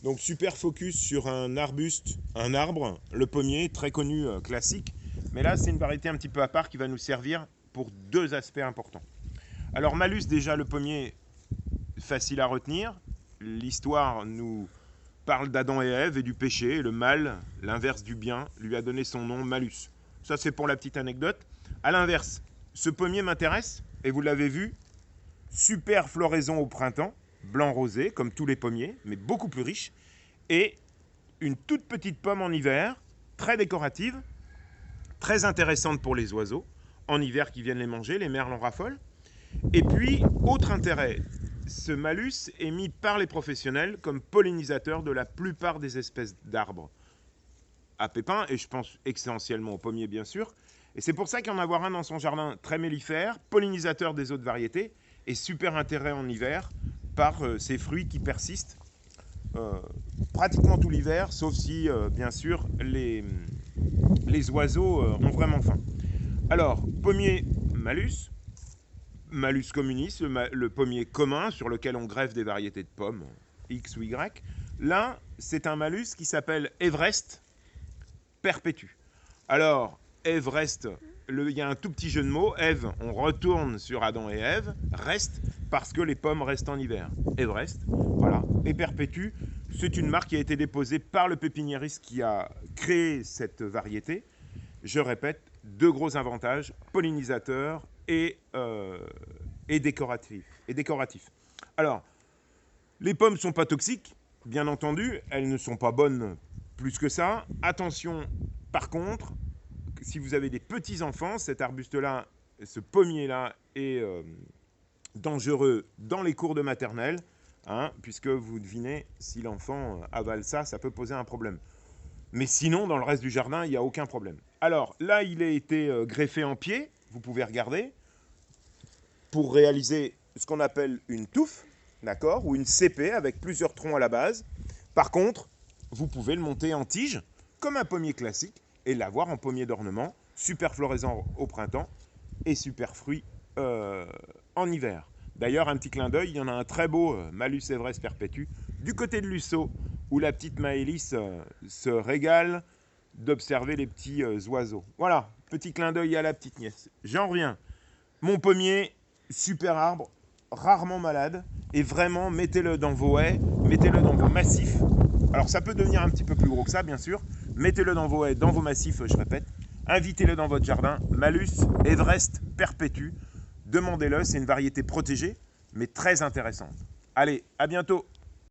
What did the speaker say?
Donc super focus sur un arbuste, un arbre, le pommier, très connu, classique. Mais là, c'est une variété un petit peu à part qui va nous servir pour deux aspects importants. Alors Malus, déjà, le pommier, facile à retenir. L'histoire nous parle d'Adam et Ève et du péché. Et le mal, l'inverse du bien, lui a donné son nom, Malus. Ça, c'est pour la petite anecdote. À l'inverse, ce pommier m'intéresse, et vous l'avez vu, super floraison au printemps, blanc rosé, comme tous les pommiers, mais beaucoup plus riche, et une toute petite pomme en hiver, très décorative, très intéressante pour les oiseaux, en hiver qui viennent les manger, les merles en raffolent. Et puis, autre intérêt, ce malus est mis par les professionnels comme pollinisateur de la plupart des espèces d'arbres à pépins, et je pense essentiellement aux pommiers bien sûr. Et c'est pour ça qu'en avoir un dans son jardin très mellifère, pollinisateur des autres variétés, et super intérêt en hiver par ces fruits qui persistent pratiquement tout l'hiver, sauf si bien sûr les oiseaux ont vraiment faim. Alors, pommier malus, Malus communis, le pommier commun sur lequel on greffe des variétés de pommes, X ou Y. Là, c'est un malus qui s'appelle Everest perpétue. Alors, Everest, il y a un tout petit jeu de mots. Ève, on retourne sur Adam et Ève, reste parce que les pommes restent en hiver. Everest, voilà. Et perpétue, c'est une marque qui a été déposée par le pépiniériste qui a créé cette variété. Je répète, deux gros avantages, pollinisateur et décoratif. Alors, les pommes ne sont pas toxiques, bien entendu, elles ne sont pas bonnes plus que ça. Attention, par contre, si vous avez des petits-enfants, cet arbuste-là, ce pommier-là est dangereux dans les cours de maternelle, puisque vous devinez, si l'enfant avale ça, ça peut poser un problème. Mais sinon, dans le reste du jardin, il n'y a aucun problème. Alors là, il a été greffé en pied, vous pouvez regarder, pour réaliser ce qu'on appelle une touffe, d'accord, ou une CP avec plusieurs troncs à la base. Par contre, vous pouvez le monter en tige, comme un pommier classique, et l'avoir en pommier d'ornement, super floraison au printemps et super fruit en hiver. D'ailleurs, un petit clin d'œil, il y en a un très beau Malus Everest perpétue du côté de Lusso, où la petite Maëlys se régale d'observer les petits oiseaux. Voilà, petit clin d'œil à la petite nièce. J'en reviens. Mon pommier, super arbre, rarement malade, et vraiment, mettez-le dans vos haies, mettez-le dans vos massifs. Alors, ça peut devenir un petit peu plus gros que ça, bien sûr. Mettez-le dans vos haies, dans vos massifs, je répète. Invitez-le dans votre jardin. Malus Everest perpétue. Demandez-le, c'est une variété protégée, mais très intéressante. Allez, à bientôt.